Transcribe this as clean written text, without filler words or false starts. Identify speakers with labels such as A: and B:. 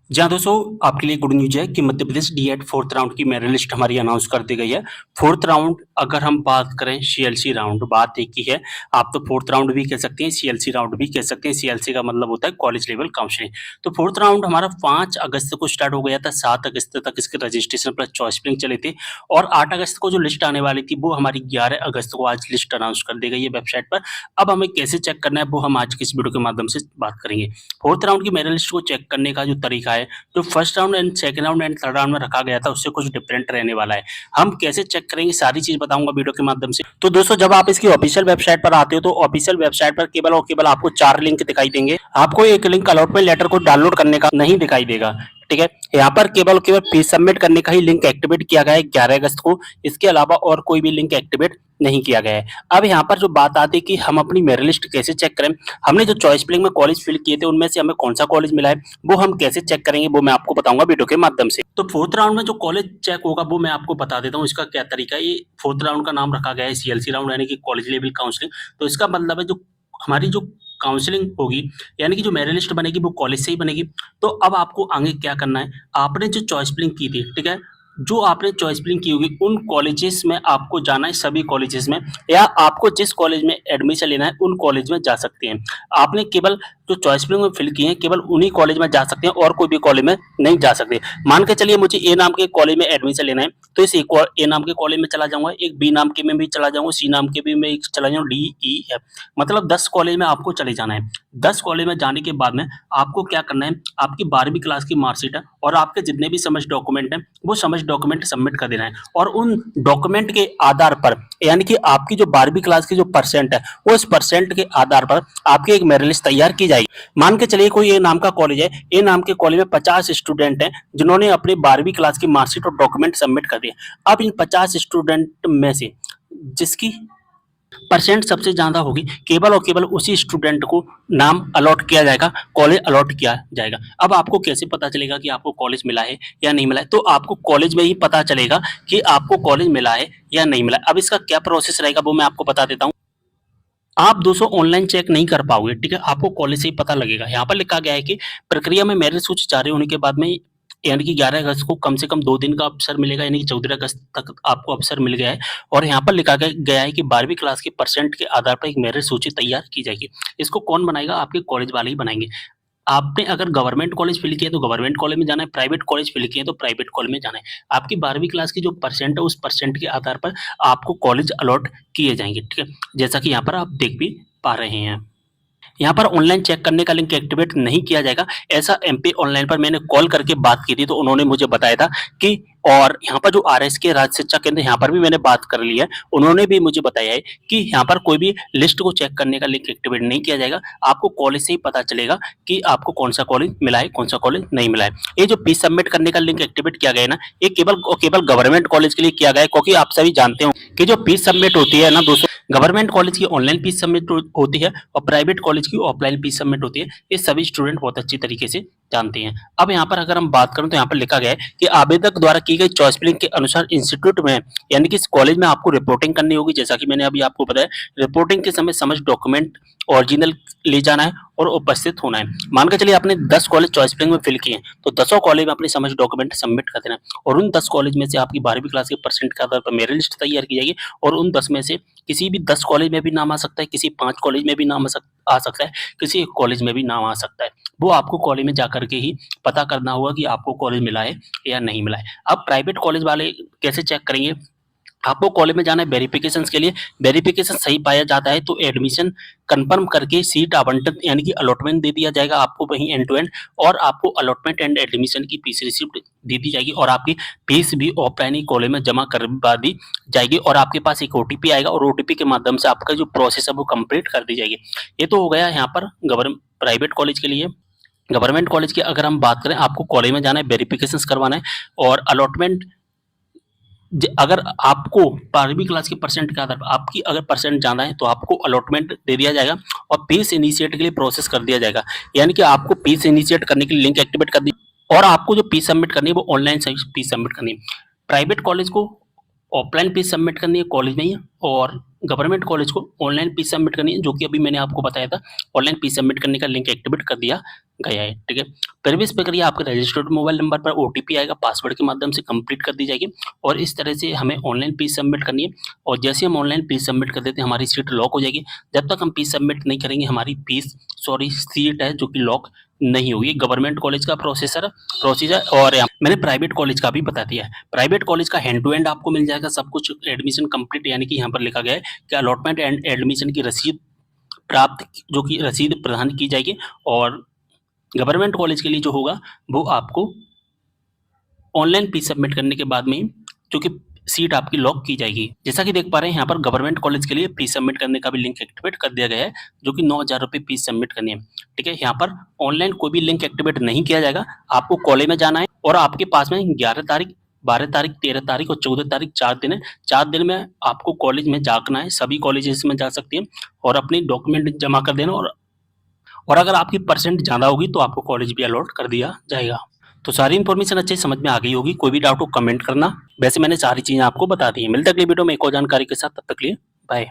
A: जी हाँ दोस्तों, आपके लिए गुड न्यूज़ है कि Madhya Pradesh DEd 4th round की मेरिट लिस्ट हमारी अनाउंस कर दी गई है। 4th राउंड अगर हम बात करें सीएलसी राउंड, बात एक ही है। आप तो 4th राउंड भी कह सकते हैं, सीएलसी राउंड भी कह सकते हैं। सीएलसी का मतलब होता है कॉलेज लेवल काउंसलिंग। तो 4th राउंड हमारा 5 अगस्त को स्टार्ट हो गया था, 7 अगस्त तक इसके रजिस्ट्रेशन प्लस चॉइस फिलिंग चले थे और 8 अगस्त को जो लिस्ट आने वाली थी वो हमारी 11 अगस्त को आज लिस्ट अनाउंस कर दी गई है वेबसाइट पर। अब हमें कैसे चेक करना है वो हम आज की इस वीडियो के माध्यम से बात करेंगे। 4th राउंड की मेरिट लिस्ट को चेक करने का जो तरीका है, जो first round and second round and third round में रखा गया था उससे कुछ डिफरेंट रहने वाला है। हम कैसे चेक करेंगे सारी चीज बताऊंगा वीडियो के माध्यम से। तो दोस्तों, जब आप इसकी ऑफिशियल वेबसाइट पर आते हो तो ऑफिशियल वेबसाइट पर केवल और केवल आपको 4 लिंक दिखाई देंगे। आपको एक लिंक अलॉटमेंट लेटर को डाउनलोड करने का नहीं दिखाई देगा। ठीक है, यहाँ पर केवल केवल फीस सबमिट करने का ही लिंक एक्टिवेट किया गया है 11 अगस्त को। इसके अलावा और कोई भी लिंक एक्टिवेट नहीं किया गया है। अब यहाँ पर जो बात आती है कि हम अपनी मेरिट लिस्ट कैसे चेक करें, हमने जो चॉइस फिलिंग में कॉलेज फिल किए थे उनमें से हमें कौन सा कॉलेज मिला है वो हम कैसे चेक करेंगे वो मैं आपको बताऊंगा वीडियो के माध्यम से। तो 4th राउंड में जो कॉलेज चेक होगा वो मैं आपको बता देता हूँ इसका क्या तरीका है। ये 4th राउंड का नाम रखा गया है सीएलसी राउंड, यानी कि कॉलेज लेवल काउंसलिंग। तो इसका मतलब है जो हमारी जो काउंसलिंग होगी, यानी कि जो मेरिट लिस्ट बनेगी वो कॉलेज से ही बनेगी। तो अब आपको आगे क्या करना है, आपने जो चॉइस फिलिंग की थी, ठीक है, जो आपने चॉइस फिलिंग की होगी उन कॉलेजेस में आपको जाना है, सभी कॉलेजेस में, या आपको जिस कॉलेज में एडमिशन लेना है उन कॉलेज में जा सकते हैं। आपने केवल जो चॉइस फिलिंग में फिल किए हैं केवल उन्हीं कॉलेज में जा सकते हैं और कोई भी कॉलेज में नहीं जा सकते। मान के चलिए मुझे ए नाम के कॉलेज में एडमिशन लेना है, तो इस ए नाम के कॉलेज में चला जाऊंगा, एक बी नाम के में भी चला जाऊंगा, सी नाम के भी में चला जाऊंगा, डी ई एफ, मतलब 10 कॉलेज में आपको चले जाना है। 10 कॉलेज में जाने के बाद में आपको क्या करना है, आपकी 12वीं क्लास की मार्कशीट है और आपके जितने भी समझ डॉक्यूमेंट हैं वो समझ डॉक्यूमेंट सबमिट कर देना है। और उन डॉक्यूमेंट के आधार पर, यानी कि आपकी जो 12वीं क्लास की जो परसेंट है वो इस परसेंट के आधार पर आपकी एक मेरिट लिस्ट तैयार की जाएगी। मान के चलिए कोई ए नाम का कॉलेज है, ए नाम के कॉलेज में 50 स्टूडेंट हैं जिन्होंने अपनी 12वीं क्लास की मार्कशीट और डॉक्यूमेंट सबमिट कर दिए। अब इन 50 स्टूडेंट में से जिसकी परसेंट सबसे ज्यादा होगी केवल और केवल उसी स्टूडेंट को नाम अलॉट किया जाएगा, कॉलेज अलॉट किया जाएगा। अब आपको कैसे पता चलेगा कि आपको कॉलेज मिला है या नहीं मिला है, तो आपको कॉलेज में ही पता चलेगा कि आपको कॉलेज मिला है या नहीं मिला है। अब इसका क्या प्रोसेस रहेगा वो मैं आपको बता देता हूँ। आप दोस्तों ऑनलाइन चेक नहीं कर पाओगे, ठीक है, आपको कॉलेज से ही पता लगेगा। यहाँ पर लिखा गया है कि प्रक्रिया में मेरिट सूची जारी होने के बाद में, यानी कि 11 अगस्त को कम से कम 2 दिन का अवसर मिलेगा, यानी कि 14 अगस्त तक आपको अवसर मिल गया है। और यहाँ पर लिखा गया है कि 12वीं क्लास के परसेंट के आधार पर एक मेरिट सूची तैयार की जाएगी। इसको कौन बनाएगा, आपके कॉलेज वाले ही बनाएंगे। आपने अगर गवर्नमेंट कॉलेज फिल किया है तो गवर्नमेंट कॉलेज में जाना है, प्राइवेट कॉलेज फिल किए हैं तो प्राइवेट कॉलेज में जाना है। आपकी 12वीं क्लास की जो परसेंट है उस परसेंट के आधार पर आपको कॉलेज अलॉट किए जाएंगे, ठीक है, जैसा कि यहाँ पर आप देख भी पा रहे हैं। यहाँ पर ऑनलाइन चेक करने का लिंक एक्टिवेट नहीं किया जाएगा, ऐसा एमपी ऑनलाइन पर मैंने कॉल करके बात की थी तो उन्होंने मुझे बताया था कि, और यहाँ पर जो आरएस के राज्य शिक्षा केंद्र यहाँ पर भी मैंने बात कर ली है, उन्होंने भी मुझे बताया है कि यहाँ पर कोई भी लिस्ट को चेक करने का लिंक एक्टिवेट नहीं किया जाएगा। आपको कॉलेज से ही पता चलेगा कि आपको कौन सा कॉलेज मिला है, कौन सा कॉलेज नहीं मिला है। ये जो फीस सबमिट करने का लिंक एक्टिवेट किया गया है ना, ये केवल और केवल गवर्नमेंट कॉलेज के लिए किया गया है, क्योंकि आप सभी जानते हो कि जो फीस सबमिट होती है ना दोस्तों, गवर्नमेंट कॉलेज की ऑनलाइन फीस सबमिट होती है और प्राइवेट कॉलेज की ऑफलाइन फीस सबमिट होती है। ये सभी स्टूडेंट बहुत अच्छी तरीके से जानते हैं। अब यहाँ पर अगर हम बात करें तो यहाँ पर लिखा गया है कि आवेदक द्वारा की गई चॉइस फिलिंग के अनुसार इंस्टीट्यूट में, यानी कि इस कॉलेज में आपको रिपोर्टिंग करनी होगी। जैसा कि मैंने अभी आपको बताया, रिपोर्टिंग के समय समझ डॉक्यूमेंट ओरिजिनल ले जाना है और उपस्थित होना है। मान के चलिए आपने 10 कॉलेज चॉइस फिलिंग में फिल किए हैं तो 10 कॉलेज में अपने समझ डॉक्यूमेंट सबमिट कर देना है और उन 10 कॉलेज में से आपकी 12वीं क्लास के परसेंट के आधार पर मेरिट लिस्ट तैयार की जाएगी और उन 10 में से किसी भी 10 कॉलेज में भी नाम आ सकता है, किसी 5 कॉलेज में भी नाम आ सकता है, किसी एक कॉलेज में भी नाम आ सकता है। वो आपको कॉलेज में जाकर के ही पता करना होगा कि आपको कॉलेज मिला है या नहीं मिला है। अब प्राइवेट कॉलेज वाले कैसे चेक करेंगे, आपको कॉलेज में जाना है वेरिफिकेशन के लिए, वेरिफिकेशन सही पाया जाता है तो एडमिशन कंफर्म करके सीट आवंटन यानी कि अलॉटमेंट दे दिया जाएगा आपको वहीं एंड टू एंड, और आपको अलॉटमेंट एंड एडमिशन की फीस रिसिप्ट दे दी जाएगी और आपकी फीस भी ऑफलाइन ही कॉलेज में जमा करवा दी जाएगी और आपके पास एक ओटीपी आएगा और ओटीपी के माध्यम से आपका जो प्रोसेस है वो कंप्लीट कर दी जाएगी। ये तो हो गया यहाँ पर गवर्नमेंट प्राइवेट कॉलेज के लिए। गवर्नमेंट कॉलेज की अगर हम बात करें, आपको कॉलेज में जाना है, वेरिफिकेशन करवाना है और अलॉटमेंट, अगर आपको 12वीं क्लास के परसेंट के आधार पर आपकी अगर परसेंट ज़्यादा है तो आपको अलॉटमेंट दे दिया जाएगा और फीस इनिशिएट के लिए प्रोसेस कर दिया जाएगा, यानी कि आपको फीस इनिशिएट करने के लिए लिंक एक्टिवेट कर दी और आपको जो फीस सबमिट करनी है वो ऑनलाइन फीस सबमिट करनी है। प्राइवेट कॉलेज को ऑफलाइन फीस सबमिट करनी है कॉलेज में ही और गवर्नमेंट कॉलेज को ऑनलाइन फीस सबमिट करनी है, जो कि अभी मैंने आपको बताया था। ऑनलाइन फीस सबमिट करने का लिंक एक्टिवेट कर दिया गया है, ठीक है। प्रवेश प्रक्रिया आपके रजिस्टर्ड मोबाइल नंबर पर ओटीपी आएगा, पासवर्ड के माध्यम से कंप्लीट कर दी जाएगी और इस तरह से हमें ऑनलाइन फीस सबमिट करनी है। और जैसे हम ऑनलाइन फीस सबमिट कर देते हैं हमारी सीट लॉक हो जाएगी। जब तक हम फीस सबमिट नहीं करेंगे हमारी सीट है जो कि लॉक नहीं होगी। गवर्नमेंट कॉलेज का प्रोसीजर और मैंने प्राइवेट कॉलेज का भी बता दिया है। प्राइवेट कॉलेज का हैंड टू हैंड आपको मिल जाएगा सब कुछ, एडमिशन कंप्लीट, यानी कि यहाँ पर लिखा गया है कि अलॉटमेंट एंड एडमिशन की रसीद प्राप्त, जो कि रसीद प्रदान की जाएगी। और गवर्नमेंट कॉलेज के लिए जो होगा वो आपको ऑनलाइन फीस सबमिट करने के बाद में जो कि सीट आपकी लॉक की जाएगी। जैसा कि देख पा रहे हैं यहाँ पर गवर्नमेंट कॉलेज के लिए फीस सबमिट करने का भी लिंक एक्टिवेट कर दिया गया है, जो कि 9,000 रुपये फीस सबमिट करनी है, ठीक है। यहाँ पर ऑनलाइन कोई भी लिंक एक्टिवेट नहीं किया जाएगा, आपको कॉलेज में जाना है और आपके पास में 11 तारीख, 12 तारीख, 13 तारीख और 14 तारीख 4 दिन है। 4 दिन में आपको कॉलेज में जाना है, सभी कॉलेजेस में जा सकती हैं और अपनी डॉक्यूमेंट जमा कर देना। और अगर आपकी परसेंट ज़्यादा होगी तो आपको कॉलेज भी अलॉट कर दिया जाएगा। तो सारी इन्फॉर्मेशन अच्छे समझ में आ गई होगी। कोई भी डाउट हो कमेंट करना। वैसे मैंने सारी चीज़ें आपको बता दी हैं। मिलते हैं अगली वीडियो में एक और जानकारी के साथ, तब तक के लिए बाय।